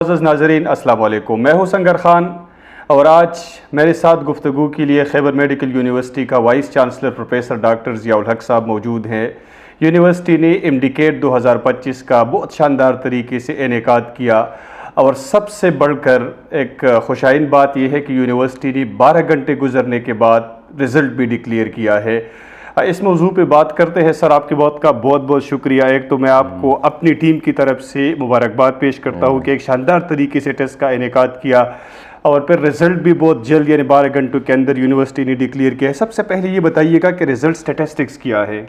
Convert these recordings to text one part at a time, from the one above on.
معزز ناظرین السلام علیکم، میں ہوں سنگر خان اور آج میرے ساتھ گفتگو کے لیے خیبر میڈیکل یونیورسٹی کا vice chancellor professor doctor Zia الحق صاحب موجود ہیں۔ یونیورسٹی نے امڈیکیٹ 2025 کا بہت شاندار طریقے سے انعقاد کیا اور سب سے بڑھ کر ایک خوشائن بات یہ ہے کہ یونیورسٹی نے 12 گھنٹے گزرنے کے بعد رزلٹ بھی ڈکلیئر کیا ہے۔ اس موضوع پہ بات کرتے ہیں۔ سر، آپ کی بات کا بہت بہت شکریہ۔ ایک تو میں آپ کو اپنی ٹیم کی طرف سے مبارکباد پیش کرتا ہوں کہ ایک شاندار طریقے سے ٹیسٹ کا انعقاد کیا اور پھر رزلٹ بھی بہت جلد یعنی 12 گھنٹوں کے اندر یونیورسٹی نے ڈکلیئر کیا ہے۔ سب سے پہلے یہ بتائیے گا کہ رزلٹ سٹیٹسٹکس کیا ہے؟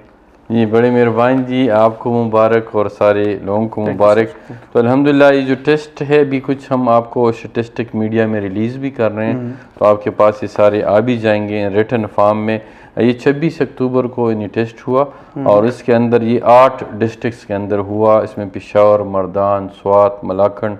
جی بڑے مہربان جی، آپ کو مبارک اور سارے لوگوں کو مبارک۔ تو الحمدللہ یہ جو ٹیسٹ ہے بھی کچھ ہم آپ کو سٹیٹسٹک میڈیا میں ریلیز بھی کر رہے ہیں، تو آپ کے پاس یہ سارے آ بھی جائیں گے ریٹن فارم میں۔ یہ 26 اکتوبر کو یہ ٹیسٹ ہوا اور اس کے اندر یہ 8 ڈسٹرکٹس کے اندر ہوا۔ اس میں Peshawar, Mardan, Swat, Malakand,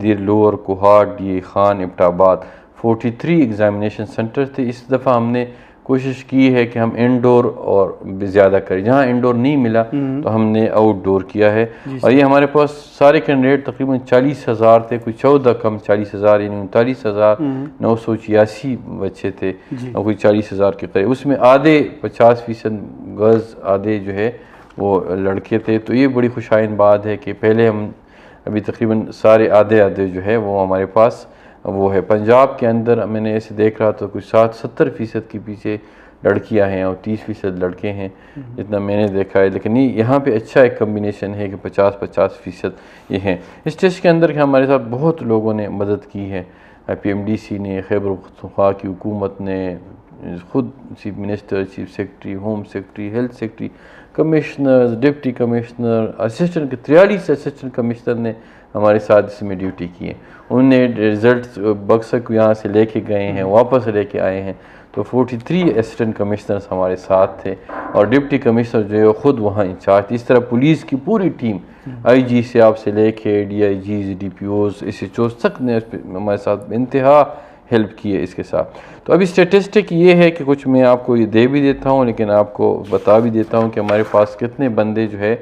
Dir lower, Kohat, D Khan, Abbottabad 43 examination centre تھے۔ اس دفعہ ہم نے کوشش کی ہے کہ ہم انڈور اور زیادہ کریں، جہاں انڈور نہیں ملا تو ہم نے آؤٹ ڈور کیا ہے۔ اور یہ ہمارے پاس سارے کینڈیڈیٹ تقریباً 40,000 تھے، کوئی 14 کم 40,000 یعنی 39,986 بچے تھے، اور کوئی 40,000 کے قریب۔ اس میں آدھے 50% گرلز، آدھے جو ہے وہ لڑکے تھے۔ تو یہ بڑی خوشائن بات ہے کہ پہلے ہم ابھی تقریباً سارے آدھے جو ہے وہ ہمارے پاس وہ ہے۔ پنجاب کے اندر میں نے ایسے دیکھ رہا تو کچھ 70% کے پیچھے لڑکیاں ہیں اور 30% لڑکے ہیں، جتنا میں نے دیکھا ہے۔ لیکن یہاں پہ اچھا ایک کمبینیشن ہے کہ 50-50% یہ ہیں۔ اس ٹیسٹ کے اندر ہمارے ساتھ بہت لوگوں نے مدد کی ہے، پی ایم ڈی سی نے، خیبر پختونخوا کی حکومت نے، خود chief minister, chief secretary, home secretary, health secretary, commissioner, deputy commissioner, assistant 43 assistant commissioner نے ہمارے ساتھ اس میں ڈیوٹی کی ہے۔ انہوں نے رزلٹس بکسر کو یہاں سے لے کے گئے ہیں، واپس لے کے آئے ہیں۔ تو 43 اسسٹنٹ کمشنرز ہمارے ساتھ تھے اور ڈپٹی کمشنر جو ہے خود وہاں انچارج تھے۔ اس طرح پولیس کی پوری ٹیم، آئی جی سے آپ سے لے کے D I Gs, D P Os, S H Os تک نے ہمارے ساتھ انتہا ہیلپ کی ہے اس کے ساتھ۔ تو ابھی اسٹیٹسٹک یہ ہے کہ کچھ میں آپ کو یہ دے بھی دیتا ہوں، لیکن آپ کو بتا بھی دیتا ہوں کہ ہمارے پاس کتنے بندے جو ہے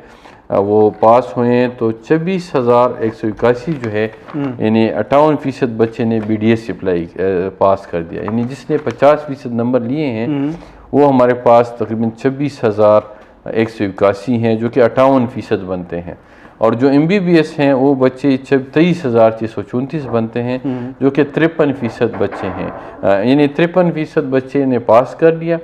وہ پاس ہوئے ہیں۔ تو 26,181 جو ہے، یعنی 58% بچے نے بی ڈی ایس اپلائی پاس کر دیا، یعنی جس نے 50% نمبر لیے ہیں وہ ہمارے پاس تقریباً 26,181 ہیں، جو کہ 58% بنتے ہیں۔ اور جو ایم بی بی ایس ہیں وہ بچے 23,634 بنتے ہیں، جو کہ 53% بچے ہیں، یعنی 53% بچے نے پاس کر لیا۔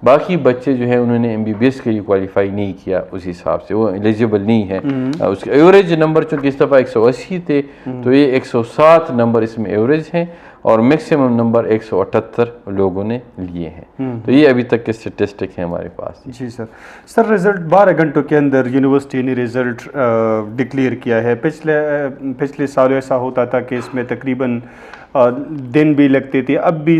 باقی بچے جو ہیں انہوں نے ایم بی بی ایس کے لیے کوالیفائی نہیں کیا، اس حساب سے وہ ایلیجیبل نہیں ہے۔ اس کے ایوریج نمبر چونکہ اس دفعہ 180 تھے تو یہ 107 نمبر اس میں ایوریج ہیں اور میکسیمم نمبر 178 لوگوں نے لیے ہیں۔ تو یہ ابھی تک کے اسٹیٹسٹک ہیں ہمارے پاس۔ جی سر، رزلٹ 12 گھنٹوں کے اندر یونیورسٹی نے رزلٹ ڈکلیئر کیا ہے۔ پچھلے سال ایسا ہوتا تھا کہ اس میں تقریباً دن بھی لگتے تھے، اب بھی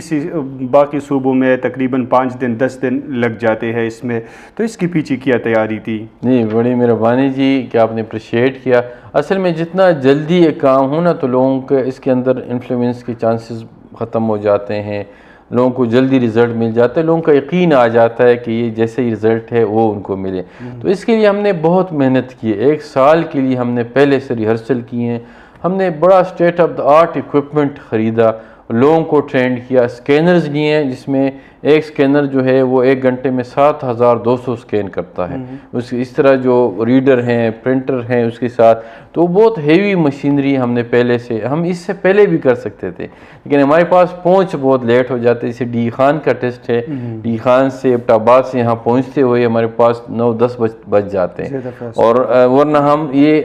باقی صوبوں میں تقریباً 5 دن 10 دن لگ جاتے ہیں اس میں، تو اس کی پیچھے کیا تیاری تھی؟ جی بڑی مہربانی جی کہ آپ نے اپریشیٹ کیا۔ اصل میں جتنا جلدی ایک کام ہو نا تو لوگوں کے اس کے اندر انفلوئنس کے چانسز ختم ہو جاتے ہیں، لوگوں کو جلدی رزلٹ مل جاتا ہے، لوگوں کا یقین آ جاتا ہے کہ یہ جیسے ہی رزلٹ ہے وہ ان کو ملے۔ تو اس کے لیے ہم نے بہت محنت کی ہے، 1 سال کے لیے ہم نے پہلے سے ریہرسل کی ہیں، ہم نے بڑا state of the art equipment خریدا، لوگوں کو ٹرینڈ کیا، اسکینرز لیے ہیں جس میں ایک اسکینر جو ہے وہ 1 گھنٹے میں 7,200 اسکین کرتا ہے۔ اس طرح جو ریڈر ہیں، پرنٹر ہیں اس کے ساتھ، تو بہت ہیوی مشینری ہم نے پہلے سے، ہم اس سے پہلے بھی کر سکتے تھے لیکن ہمارے پاس پہنچ بہت لیٹ ہو جاتے۔ جیسے ڈی خان کا ٹیسٹ ہے، ڈی خان سے ابٹ آباد سے یہاں پہنچتے ہوئے ہمارے پاس 9-10 بج جاتے ہیں، اور ورنہ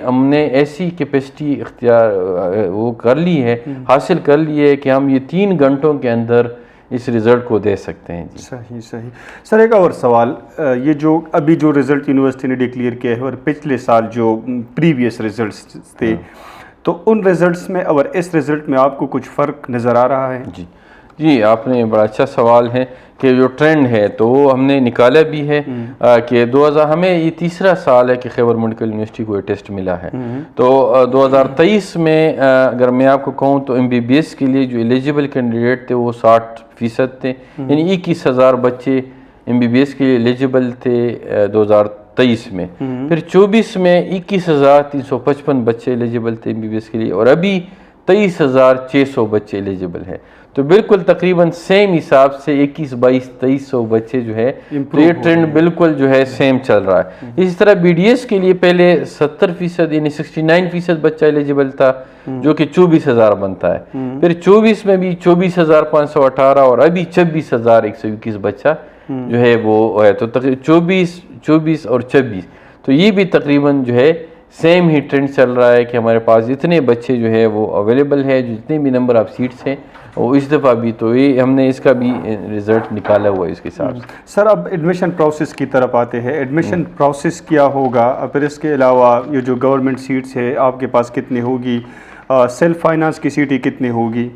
ہم نے ایسی کیپیسٹی اختیار وہ کر لی ہے، حاصل کر لی ہے کہ ہم یہ 3 گھنٹوں کے اندر اس رزلٹ کو دے سکتے ہیں۔ جی صحیح سر، ایک اور سوال، یہ جو ابھی جو رزلٹ یونیورسٹی نے ڈکلیئر کیا ہے اور پچھلے سال جو پریویس رزلٹس تھے، تو ان رزلٹس میں اور اس رزلٹ میں آپ کو کچھ فرق نظر آ رہا ہے؟ جی آپ نے بڑا اچھا سوال ہے کہ جو ٹرینڈ ہے تو وہ ہم نے نکالا بھی ہے کہ 2000 ہمیں یہ 3را سال ہے کہ خیبر میڈیکل یونیورسٹی کو یہ ٹیسٹ ملا ہے۔ تو 2023 میں اگر میں آپ کو کہوں تو ایم بی بی ایس کے لیے جو ایلیجیبل کینڈیڈیٹ تھے وہ 60% تھے، یعنی 21,000 بچے ایم بی بی ایس کے لیے ایلیجیبل تھے 2023 میں۔ پھر 24 میں 21,355 بچے ایلیجیبل تھے ایم بی بی ایس کے لیے، اور ابھی 23,600 بچے ایلیجبل ہیں. تو بالکل تقریباً سیم حساب سے 21, 22, 2300 بچے جو ہے تو یہ ٹرینڈ بالکل جو ہے سیم چل رہا ہے. اسی طرح بی ڈی ایس کے لیے پہلے 70% یعنی 69% بچہ ایلیجبل تھا جو کہ 24,000 بنتا ہے. پھر 24 میں بھی 24,518 اور ابھی 26,121 بچہ جو ہے وہ ہے. تو تقریباً 24 اور 26 تو یہ بھی تقریباً جو ہے سیم ہی ٹرینڈ چل رہا ہے کہ ہمارے پاس اتنے بچے جو ہے وہ اویلیبل ہے, جو جتنے بھی نمبر آف سیٹس ہیں وہ اس دفعہ بھی. تو یہ ہم نے اس کا بھی رزلٹ نکالا ہوا ہے اس کے حساب سے. سر اب ایڈمیشن پروسیس کی طرف آتے ہیں. ایڈمیشن پروسیس کیا ہوگا, پھر اس کے علاوہ یہ جو گورنمنٹ سیٹس ہے آپ کے پاس کتنی ہوگی, سیلف فائنانس کی سیٹیں کتنی ہوگی؟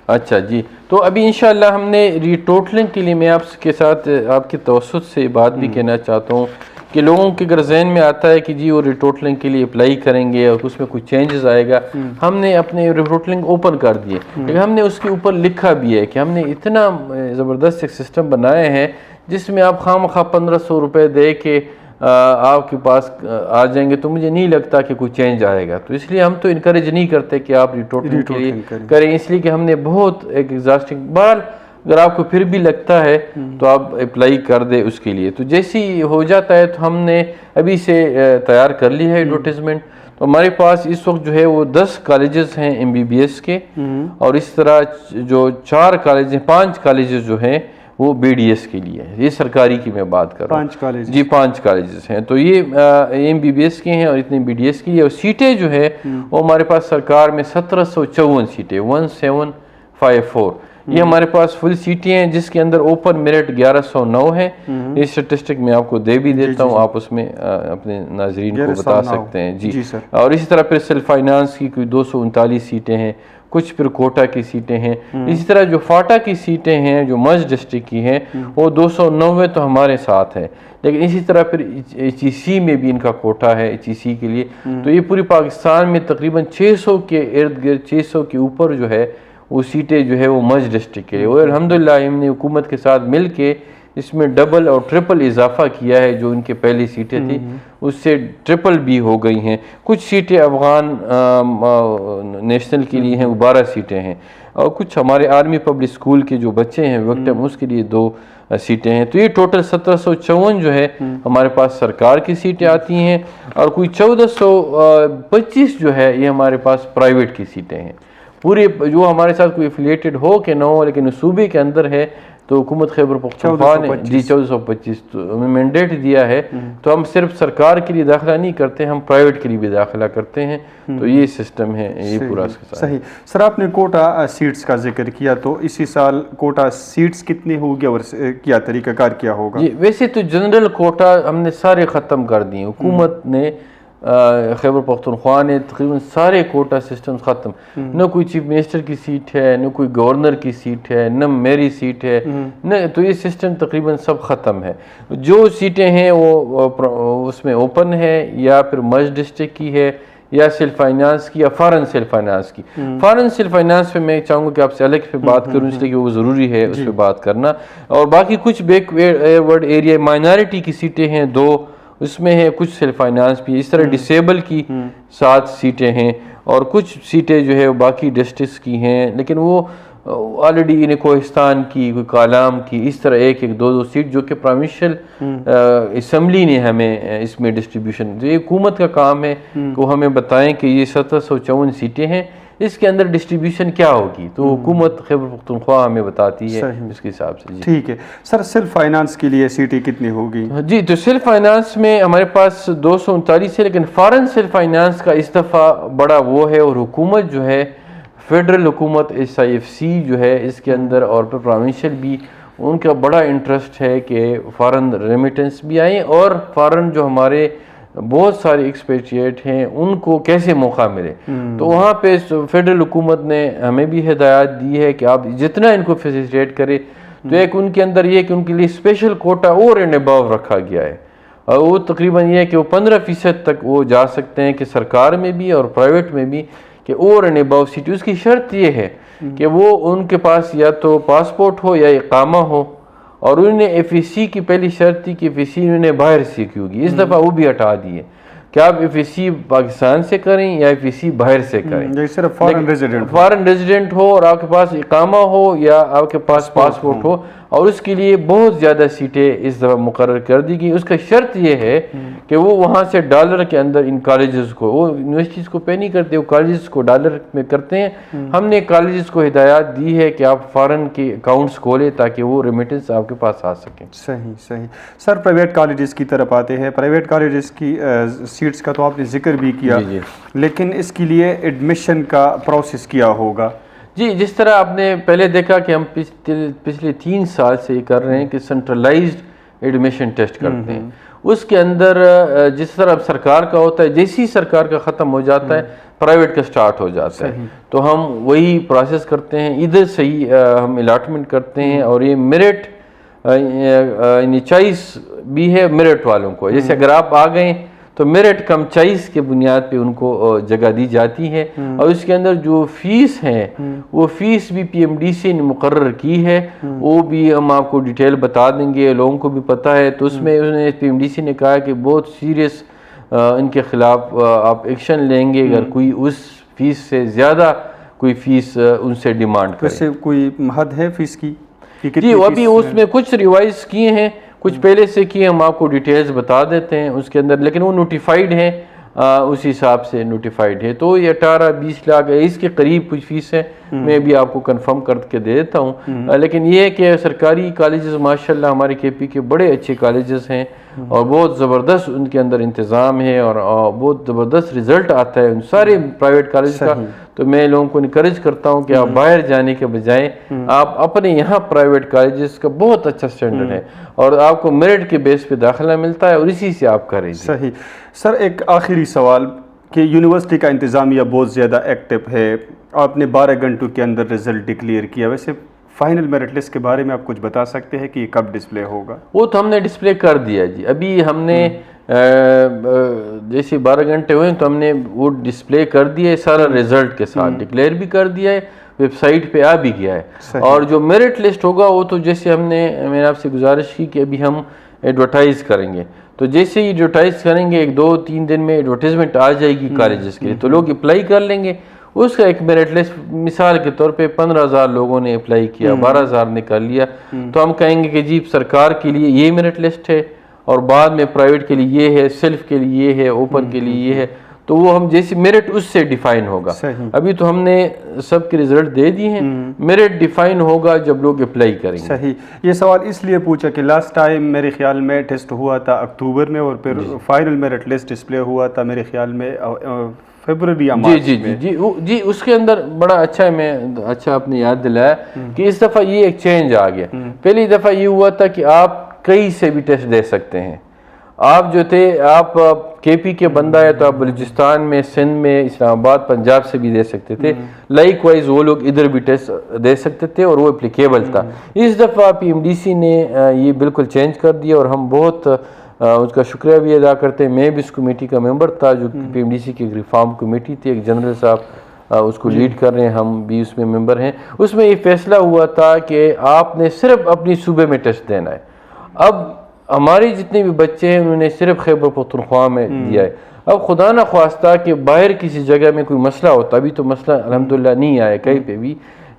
اچھا جی, تو ابھی انشاءاللہ ہم نے ری ٹوٹلنگ کے لیے میں آپ کے ساتھ آپ کے توسط سے بات بھی کہنا چاہتا ہوں کہ لوگوں کے اگر ذہن میں آتا ہے کہ جی وہ ری ٹوٹلنگ کے لیے اپلائی کریں گے اور اس میں کچھ چینجز آئے گا, ہم نے اپنے ری ٹوٹلنگ اوپن کر دیے. لیکن ہم نے اس کے اوپر لکھا بھی ہے کہ ہم نے اتنا زبردست ایک سسٹم بنائے ہیں جس میں آپ خواہ 1,500 روپے دے کے آپ کے پاس آ جائیں گے تو مجھے نہیں لگتا کہ کوئی چینج آئے گا. تو اس لیے ہم تو انکریج نہیں کرتے کہ آپ ری ٹوٹلنگ کے لیے کریں, اس لیے کہ ہم نے بہت ایک ایگزاسٹنگ بار اگر آپ کو پھر بھی لگتا ہے تو آپ اپلائی کر دیں اس کے لیے. تو جیسے ہی ہو جاتا ہے تو ہم نے ابھی سے تیار کر لی ہے ایڈورٹیزمنٹ. تو ہمارے پاس اس وقت جو ہے وہ 10 کالجز ہیں MBBS کے, اور اس طرح جو 4 کالج ہیں, 5 کالجز جو ہیں وہ BDS کے لیے ہے. یہ سرکاری کی میں بات کر رہا ہوں. 5 کالج جی 5 کالجز ہیں. تو یہ MBBS کے ہیں اور اتنے BDS کے لیے. اور سیٹیں جو ہے وہ ہمارے پاس سرکار میں 1754 سیٹیں 1754 یہ ہمارے پاس فل سیٹیں ہیں, جس کے اندر اوپن میرٹ 1109 ہے. یہ اسٹیٹسٹک میں آپ کو دے بھی دیتا ہوں, آپ اس میں اپنے ناظرین کو بتا سکتے ہیں. جی اور اسی طرح پھر سیلف فائنانس کی کوئی 239 سیٹیں ہیں, کچھ پھر کوٹا کی سیٹیں ہیں. اسی طرح جو فاٹا کی سیٹیں ہیں جو مرج ڈسٹرکٹ کی ہیں وہ 290 تو ہمارے ساتھ ہے. لیکن اسی طرح پھر HEC میں بھی ان کا کوٹا ہے HEC کے لیے. تو یہ پوری پاکستان میں تقریباً 600 کے ارد گرد 600 کے اوپر جو ہے وہ سیٹیں جو ہے وہ مرج ڈسٹرکٹ کے لیے. اور الحمدللہ ہم نے حکومت کے ساتھ مل کے اس میں ڈبل اور ٹرپل اضافہ کیا ہے. جو ان کے پہلی سیٹیں تھیں اس سے ٹرپل بھی ہو گئی ہیں. کچھ سیٹیں افغان نیشنل کے لیے ہیں, وہ 12 سیٹیں ہیں. اور کچھ ہمارے آرمی پبلک اسکول کے جو بچے ہیں وکٹم اس کے لیے 2 سیٹیں ہیں. تو یہ ٹوٹل 1754 جو ہے ہمارے پاس سرکار کی سیٹیں آتی ہیں, اور کوئی 1425 جو ہے یہ ہمارے پاس پرائیویٹ کی سیٹیں ہیں. پورے جو ہمارے ساتھ کوئی افیلیٹڈ ہو کہ نہ ہو لیکن صوبے کے اندر ہے تو حکومت خیبر پختونخوا نے جی 1425 تو مینڈیٹ دیا ہے. تو ہم صرف سرکار کے لیے داخلہ نہیں کرتے, ہم پرائیویٹ کے لیے بھی داخلہ کرتے ہیں. تو یہ سسٹم ہے, یہ پورا صحیح. سر آپ نے کوٹا سیٹس کا ذکر کیا, تو اسی سال کوٹا سیٹس کتنی ہوگی اور کیا طریقہ کار کیا ہوگا؟ جی ویسے تو جنرل کوٹا ہم نے سارے ختم کر دیے. حکومت نے خیبر پختونخوا نے تقریباً سارے کوٹا سسٹم ختم. نہ کوئی چیف منسٹر کی سیٹ ہے, نہ کوئی گورنر کی سیٹ ہے, نہ میری سیٹ ہے, نہ تو یہ سسٹم تقریباً سب ختم ہے. جو سیٹیں ہیں وہ اس میں اوپن ہے یا پھر مرج ڈسٹرکٹ کی ہے یا سیلف فائنانس کی یا فارن سیلف فائنانس کی. فارن سیلف فائنانس پہ میں چاہوں گا کہ آپ سے الگ پہ بات کروں, اس لیے کہ وہ ضروری ہے اس پہ بات کرنا. اور باقی کچھ بیک ورڈ ایریا مائنارٹی کی سیٹیں ہیں 2, اس میں ہے کچھ سیلف فائنانس بھی. اس طرح ڈسیبل کی 7 سیٹیں ہیں, اور کچھ سیٹیں جو ہے باقی ڈسٹرکٹس کی ہیں لیکن وہ آلریڈی انہیں کوہستان کی, کوئی کالام کی, اس طرح 1-2 سیٹ جو کہ پروونشل اسمبلی نے ہمیں اس میں ڈسٹریبیوشن. یہ حکومت کا کام ہے کہ وہ ہمیں بتائیں کہ یہ 1754 سیٹیں ہیں, اس کے اندر ڈسٹریبیوشن کیا ہوگی. تو حکومت خیبر پختونخوا ہمیں بتاتی ہے اس کے حساب سے. ٹھیک ہے سر, سیلف فائنانس کے لیے سیٹیں کتنی ہوگی؟ جی تو سیلف فائنانس میں ہمارے پاس 239 ہے, لیکن فارن سیلف فائنانس کا اس دفعہ بڑا وہ ہے, اور حکومت جو ہے فیڈرل حکومت SIFC جو ہے اس کے اندر اور پھر پروونشل بھی ان کا بڑا انٹرسٹ ہے کہ فارن ریمیٹنس بھی آئیں, اور فارن جو ہمارے بہت سارے ایکسپیٹریٹ ہیں ان کو کیسے موقع ملے. تو وہاں پہ فیڈرل حکومت نے ہمیں بھی ہدایات دی ہے کہ آپ جتنا ان کو فیسیلیٹیٹ کرے. تو ایک ان کے اندر یہ کہ ان کے لیے اسپیشل کوٹا اور اینڈ اباو رکھا گیا ہے, اور وہ تقریباً یہ ہے کہ وہ 15% تک وہ جا سکتے ہیں کہ سرکار میں بھی اور پرائیویٹ میں بھی, کہ اور اینڈ اباو سیٹ. اس کی شرط یہ ہے کہ وہ ان کے پاس یا تو پاسپورٹ ہو یا اقامہ ہو, اور انہوں نے FEC کی پہلی شرط تھی کہ FEC انہوں نے باہر سے کی ہوگی. اس دفعہ وہ بھی ہٹا دیے کہ آپ FSC پاکستان سے کریں یا FSC باہر سے کریں. یہ صرف فارن ریزیڈنٹ ہو اور آپ کے پاس اقامہ ہو یا آپ کے پاس پاسپورٹ ہو, اور اس کے لیے بہت زیادہ سیٹیں اس دفعہ مقرر کر دی گئی. اس کا شرط یہ ہے کہ وہ وہاں سے ڈالر کے اندر ان کالجز کو, وہ یونیورسٹیز کو پے نہیں کرتے, وہ کالجز کو ڈالر میں کرتے ہیں. ہم نے کالجز کو ہدایات دی ہے کہ آپ فارن کے اکاؤنٹس کھولیں تاکہ وہ ریمیٹنس آپ کے پاس آ سکیں. صحیح. سر پرائیویٹ کالجز کی طرف آتے ہیں. پرائیویٹ کالجز کی سیٹس کا تو آپ نے ذکر بھی کیا, لیکن اس کے لیے ایڈمیشن کا پروسیس کیا ہوگا؟ جی, جس طرح آپ نے پہلے دیکھا کہ ہم پچھلے 3 سال سے یہ کر رہے ہیں کہ سینٹرلائزڈ ایڈمیشن ٹیسٹ کرتے ہیں. اس کے اندر جس طرح سرکار کا ہوتا ہے, جیسی سرکار کا ختم ہو جاتا ہے پرائیویٹ کا سٹارٹ ہو جاتا ہے, تو ہم وہی پروسیس کرتے ہیں. ادھر سے ہی ہم الاٹمنٹ کرتے ہیں, اور یہ میرٹ یعنی چوائس بھی ہے میرٹ والوں کو. جیسے اگر آپ آ گئے تو میرٹ کم چوائس کے بنیاد پہ ان کو جگہ دی جاتی ہے. اور اس کے اندر جو فیس ہے وہ فیس بھی PMDC نے مقرر کی ہے, وہ بھی ہم آپ کو ڈیٹیل بتا دیں گے, لوگوں کو بھی پتہ ہے. تو اس میں PMDC نے کہا کہ بہت سیریس ان کے خلاف آپ ایکشن لیں گے اگر کوئی اس فیس سے زیادہ کوئی فیس ان سے ڈیمانڈ کرے. ویسے کوئی حد ہے فیس کی؟ جی, ابھی اس میں کچھ ریوائز کیے ہیں, کچھ پہلے سے کیے, ہم آپ کو ڈیٹیلز بتا دیتے ہیں اس کے اندر, لیکن وہ نوٹیفائڈ ہیں, اس حساب سے نوٹیفائڈ ہے. تو یہ 18-20 لاکھ اس کے قریب کچھ فیس ہے, میں بھی آپ کو کنفرم کر کے دے دیتا ہوں. لیکن یہ ہے کہ سرکاری کالجز ماشاءاللہ ہمارے KP کے بڑے اچھے کالجز ہیں, اور بہت زبردست ان کے اندر انتظام ہے, اور بہت زبردست رزلٹ آتا ہے ان سارے پرائیویٹ کالج کا. تو میں لوگوں کو انکریج کرتا ہوں کہ آپ باہر جانے کے بجائے آپ اپنے یہاں پرائیویٹ کالجز کا بہت اچھا سٹینڈرڈ ہے, اور آپ کو میرٹ کے بیس پہ داخلہ ملتا ہے, اور اسی سے آپ کریں. صحیح. سر ایک آخری سوال کہ یونیورسٹی کا انتظامیہ بہت زیادہ ایکٹیو ہے, آپ نے 12 گھنٹوں کے اندر رزلٹ ڈکلیئر کیا. ویسے فائنل میرٹ لسٹ کے بارے میں آپ کچھ بتا سکتے ہیں کہ یہ کب ڈسپلے ہوگا؟ وہ تو ہم نے ڈسپلے کر دیا جی. ابھی ہم نے جیسے 12 گھنٹے ہوئے تو ہم نے وہ ڈسپلے کر دیا ہے, سارا رزلٹ کے ساتھ ڈکلیئر بھی کر دیا ہے, ویب سائٹ پہ آ بھی گیا ہے. اور جو میرٹ لسٹ ہوگا وہ تو جیسے ہم نے, میں نے آپ سے گزارش کی کہ ابھی ہم ایڈورٹائز کریں گے, تو جیسے ہی ایڈورٹائز کریں گے 1-2-3 دن میں ایڈورٹائزمنٹ آ جائے گی کالجز کے لیے, تو لوگ اپلائی کر لیں گے. اس کا ایک میرٹ لسٹ مثال کے طور پہ 15,000 لوگوں نے اپلائی کیا, 12,000 نے کر لیا, تو ہم کہیں گے کہ جی سرکار کے لیے یہ میرٹ لسٹ ہے, اور بعد میں پرائیویٹ کے لیے یہ ہے, سیلف کے لیے یہ ہے, اوپن کے لیے یہ ہے. تو وہ ہم جیسے میرٹ اس سے ڈیفائن ہوگا. ابھی تو ہم نے سب کے رزلٹ دے دیے ہیں, میرٹ ڈیفائن ہوگا جب لوگ اپلائی کریں گے. صحیح. یہ سوال اس لیے پوچھا کہ لاسٹ ٹائم میرے خیال میں ٹیسٹ ہوا تھا اکتوبر میں, اور پھر فائنل میرٹ لسٹ ڈسپلے ہوا تھا میرے خیال میں فیبروری یا مارچ میں. جی اس کے اندر بڑا اچھا ہے, میں اچھا آپ نے یاد دلایا کہ اس دفعہ یہ ایک چینج آ گیا. پہلی دفعہ یہ ہوا تھا کہ آپ کئی سے بھی ٹیسٹ دے سکتے ہیں. آپ جو تھے, آپ KP کے بندہ ہے تو آپ بلوچستان میں, سندھ میں, اسلام آباد, پنجاب سے بھی دے سکتے تھے. لائک وائز وہ لوگ ادھر بھی ٹیسٹ دے سکتے تھے, اور وہ اپلیکیبل تھا. اس دفعہ PMDC نے یہ بالکل چینج کر دیا, اور ہم بہت اس کا شکریہ بھی ادا کرتے ہیں. میں بھی اس کمیٹی کا ممبر تھا, جو PMDC کی ریفارم کمیٹی تھی, ایک جنرل صاحب اس کو لیڈ کر رہے ہیں, ہم بھی اس میں ممبر ہیں. اس میں یہ فیصلہ ہوا تھا کہ آپ نے صرف اپنی صوبے میں ٹیسٹ دینا ہے. اب ہمارے جتنے بھی بچے ہیں انہوں نے صرف خیبر پختونخوا میں دیا ہے. اب خدا نہ خواستہ کہ باہر کسی جگہ میں کوئی مسئلہ ہوتا, ابھی تو مسئلہ الحمدللہ نہیں آیا کہیں پہ بھی,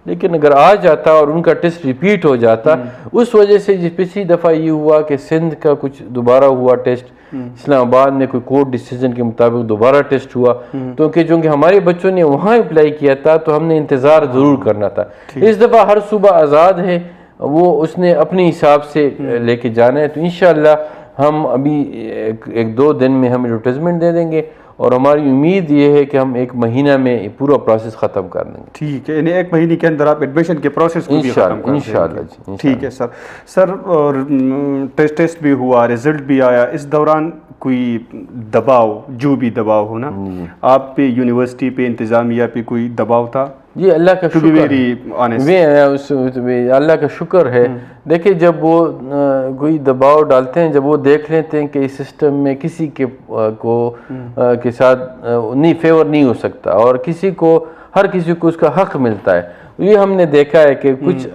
لیکن اگر آ جاتا اور ان کا ٹیسٹ ریپیٹ ہو جاتا, اس وجہ سے پچھلی دفعہ یہ ہوا کہ سندھ کا کچھ دوبارہ ہوا ٹیسٹ, اسلام آباد میں کوئی کورٹ ڈیسیجن کے مطابق دوبارہ ٹیسٹ ہوا, چونکہ ہمارے بچوں نے وہاں اپلائی کیا تھا تو ہم نے انتظار ضرور کرنا تھا. اس دفعہ ہر صوبہ آزاد ہے, وہ اس نے اپنے حساب سے لے کے جانا ہے. تو انشاءاللہ ہم ابھی 1-2 دن میں ہم ایڈورٹائزمنٹ دے دیں گے, اور ہماری امید یہ ہے کہ ہم 1 مہینہ میں پورا پروسیس ختم کر دیں گے. ٹھیک ہے, یعنی 1 مہینے کے اندر آپ ایڈمیشن کے پروسیس کو بھی ختم کر دیں گے انشاءاللہ جی. ٹھیک ہے سر. اور ٹیسٹ بھی ہوا, رزلٹ بھی آیا, اس دوران کوئی دباؤ, جو بھی دباؤ ہونا, آپ پہ, یونیورسٹی پہ, انتظامیہ پہ کوئی دباؤ تھا؟ جی اللہ کا شکر ہے, اللہ کا شکر ہے. دیکھیں جب وہ کوئی دباؤ ڈالتے ہیں, جب وہ دیکھ لیتے ہیں کہ اس سسٹم میں کسی کے ساتھ نہیں فیور نہیں ہو سکتا, اور کسی کو ہر کسی کو اس کا حق ملتا ہے. یہ ہم نے دیکھا ہے کہ کچھ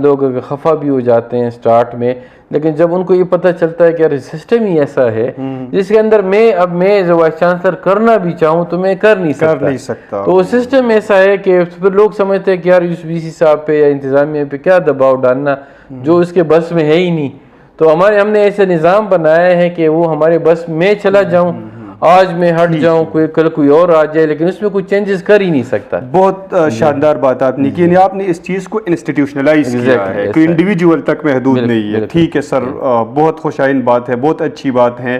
لوگ خفا بھی ہو جاتے ہیں سٹارٹ میں، لیکن جب ان کو یہ پتہ چلتا ہے کہ یار سسٹم ہی ایسا ہے جس کے اندر میں جو وائس چانسلر کرنا بھی چاہوں تو میں کر نہیں سکتا. تو سسٹم ایسا ہے کہ پھر لوگ سمجھتے ہیں کہ یار اس وی سی صاحب پہ یا انتظامیہ پہ کیا دباؤ ڈالنا جو اس کے بس میں ہے ہی نہیں. تو ہم نے ایسے نظام بنایا ہے کہ وہ ہمارے بس میں چلا جاؤں، آج میں ہٹ جاؤں، کل کوئی اور آ جائے، لیکن اس میں کوئی چینجز کر ہی نہیں سکتا. بہت شاندار بات آپ نے کی، یعنی آپ نے اس چیز کو انسٹیٹیوشنلائز کیا ہے، کوئی انڈیویجول تک محدود نہیں ہے. ٹھیک ہے سر، بہت خوشائن بات ہے، بہت اچھی بات ہے.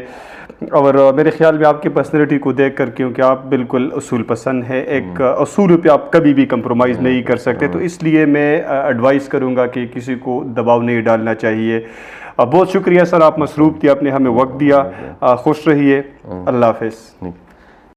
اور میرے خیال میں آپ کی پرسنالٹی کو دیکھ کر، کیونکہ آپ بالکل اصول پسند ہے، ایک اصول پہ آپ کبھی بھی کمپرومائز نہیں کر سکتے، تو اس لیے میں ایڈوائز کروں گا کہ کسی کو دباؤ نہیں ڈالنا چاہیے. بہت شکریہ سر، آپ مصروف تھے، آپ نے ہمیں وقت دیا. خوش رہیے، اللہ حافظ.